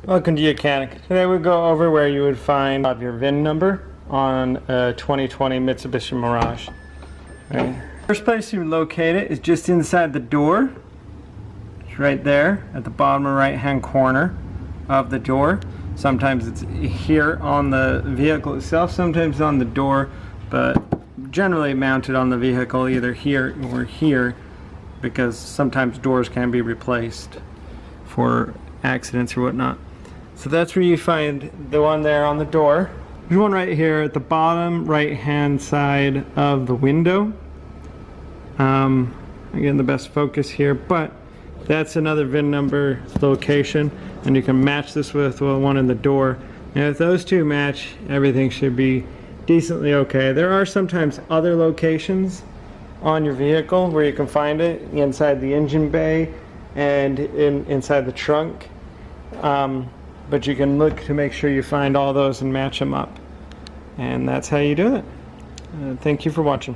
Welcome to YOUCANIC. Today we go over where you would find your VIN number on a 2020 Mitsubishi Mirage. Right. First place you would locate it is just inside the door. It's right there at the bottom right hand corner of the door. Sometimes it's here on the vehicle itself, sometimes on the door, but generally mounted on the vehicle either here or here, because sometimes doors can be replaced for accidents or whatnot. So that's where you find the one there on the door. There's one right here at the bottom right hand side of the window. Again, the best focus here, but that's another VIN number location, and you can match this with one in the door. And if those two match, everything should be decently okay. There are sometimes other locations on your vehicle where you can find it inside the engine bay and inside the trunk. But you can look to make sure you find all those and match them up. And that's how you do it. Thank you for watching.